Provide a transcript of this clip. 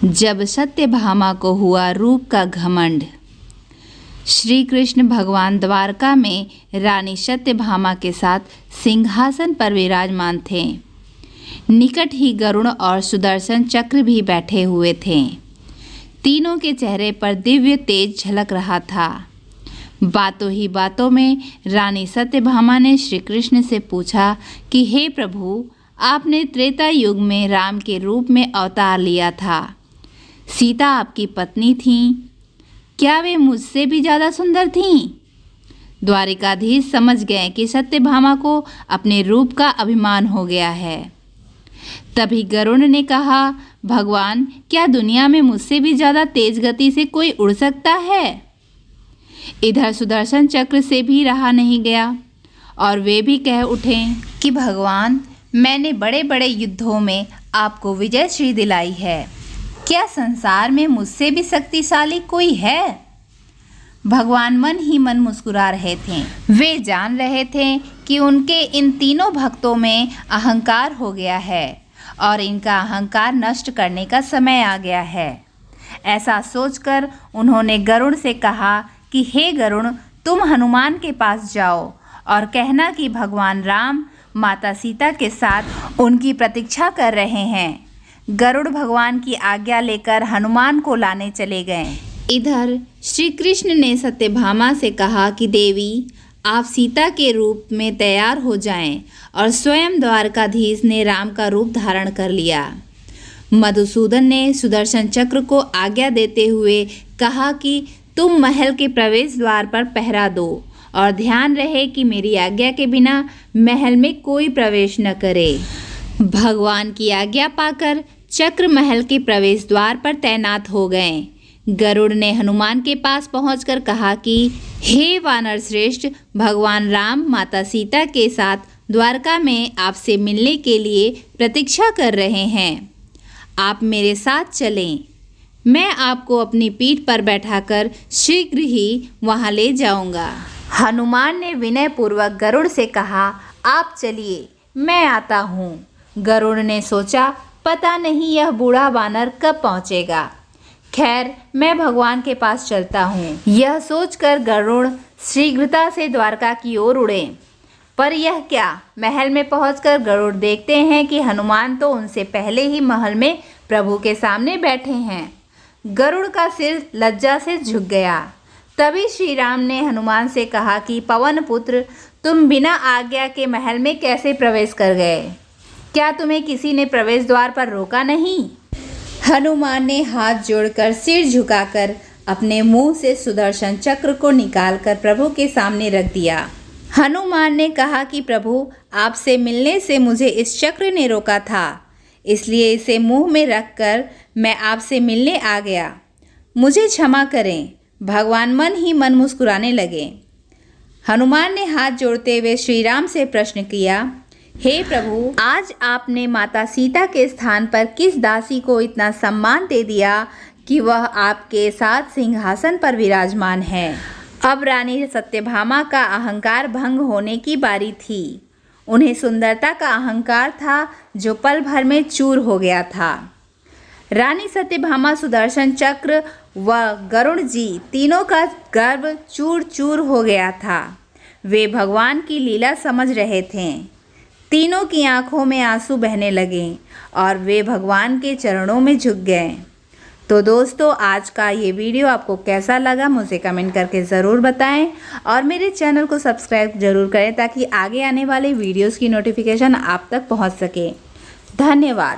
जब सत्यभामा को हुआ रूप का घमंड। श्री कृष्ण भगवान द्वारका में रानी सत्यभामा के साथ सिंहासन पर विराजमान थे। निकट ही गरुड़ और सुदर्शन चक्र भी बैठे हुए थे। तीनों के चेहरे पर दिव्य तेज झलक रहा था। बातों ही बातों में रानी सत्यभामा ने श्री कृष्ण से पूछा कि हे प्रभु, आपने त्रेता युग में राम के रूप में अवतार लिया था। सीता आपकी पत्नी थीं, क्या वे मुझसे भी ज़्यादा सुंदर थीं? द्वारिकाधीश समझ गए कि सत्यभामा को अपने रूप का अभिमान हो गया है। तभी गरुड़ ने कहा, भगवान, क्या दुनिया में मुझसे भी ज़्यादा तेज गति से कोई उड़ सकता है? इधर सुदर्शन चक्र से भी रहा नहीं गया और वे भी कह उठे कि भगवान, मैंने बड़े बड़े युद्धों में आपको विजय श्री दिलाई है। क्या संसार में मुझसे भी शक्तिशाली कोई है? भगवान मन ही मन मुस्कुरा रहे थे। वे जान रहे थे कि उनके इन तीनों भक्तों में अहंकार हो गया है और इनका अहंकार नष्ट करने का समय आ गया है। ऐसा सोचकर उन्होंने गरुड़ से कहा कि हे गरुड़, तुम हनुमान के पास जाओ और कहना कि भगवान राम माता सीता के साथ उनकी प्रतीक्षा कर रहे हैं। गरुड़ भगवान की आज्ञा लेकर हनुमान को लाने चले गए। इधर श्री कृष्ण ने सत्यभामा से कहा कि देवी, आप सीता के रूप में तैयार हो जाएं, और स्वयं द्वारकाधीश ने राम का रूप धारण कर लिया। मधुसूदन ने सुदर्शन चक्र को आज्ञा देते हुए कहा कि तुम महल के प्रवेश द्वार पर पहरा दो और ध्यान रहे कि मेरी आज्ञा के बिना महल में कोई प्रवेश न करे। भगवान की आज्ञा पाकर चक्र महल के प्रवेश द्वार पर तैनात हो गए। गरुड़ ने हनुमान के पास पहुंचकर कहा कि हे वानर श्रेष्ठ, भगवान राम माता सीता के साथ द्वारका में आपसे मिलने के लिए प्रतीक्षा कर रहे हैं। आप मेरे साथ चलें, मैं आपको अपनी पीठ पर बैठाकर शीघ्र ही वहां ले जाऊंगा। हनुमान ने विनयपूर्वक गरुड़ से कहा, आप चलिए, मैं आता हूँ। गरुड़ ने सोचा, पता नहीं यह बूढ़ा वानर कब पहुँचेगा। खैर, मैं भगवान के पास चलता हूँ। यह सोचकर गरुड़ शीघ्रता से द्वारका की ओर उड़े। पर यह क्या, महल में पहुंचकर गरुड़ देखते हैं कि हनुमान तो उनसे पहले ही महल में प्रभु के सामने बैठे हैं। गरुड़ का सिर लज्जा से झुक गया। तभी श्री राम ने हनुमान से कहा कि पवन पुत्र, तुम बिना आज्ञा के महल में कैसे प्रवेश कर गए? क्या तुम्हें किसी ने प्रवेश द्वार पर रोका नहीं? हनुमान ने हाथ जोड़कर सिर झुकाकर अपने मुंह से सुदर्शन चक्र को निकालकर प्रभु के सामने रख दिया। हनुमान ने कहा कि प्रभु, आपसे मिलने से मुझे इस चक्र ने रोका था, इसलिए इसे मुंह में रखकर मैं आपसे मिलने आ गया। मुझे क्षमा करें। भगवान मन ही मन मुस्कुराने लगे। हनुमान ने हाथ जोड़ते हुए श्री राम से प्रश्न किया, हे प्रभु, आज आपने माता सीता के स्थान पर किस दासी को इतना सम्मान दे दिया कि वह आपके साथ सिंहासन पर विराजमान है? अब रानी सत्यभामा का अहंकार भंग होने की बारी थी। उन्हें सुंदरता का अहंकार था जो पल भर में चूर हो गया था। रानी सत्यभामा, सुदर्शन चक्र व गरुड़ जी तीनों का गर्व चूर चूर हो गया था। वे भगवान की लीला समझ रहे थे। तीनों की आंखों में आंसू बहने लगे और वे भगवान के चरणों में झुक गए। तो दोस्तों, आज का ये वीडियो आपको कैसा लगा मुझे कमेंट करके ज़रूर बताएं और मेरे चैनल को सब्सक्राइब ज़रूर करें ताकि आगे आने वाले वीडियोस की नोटिफिकेशन आप तक पहुंच सके। धन्यवाद।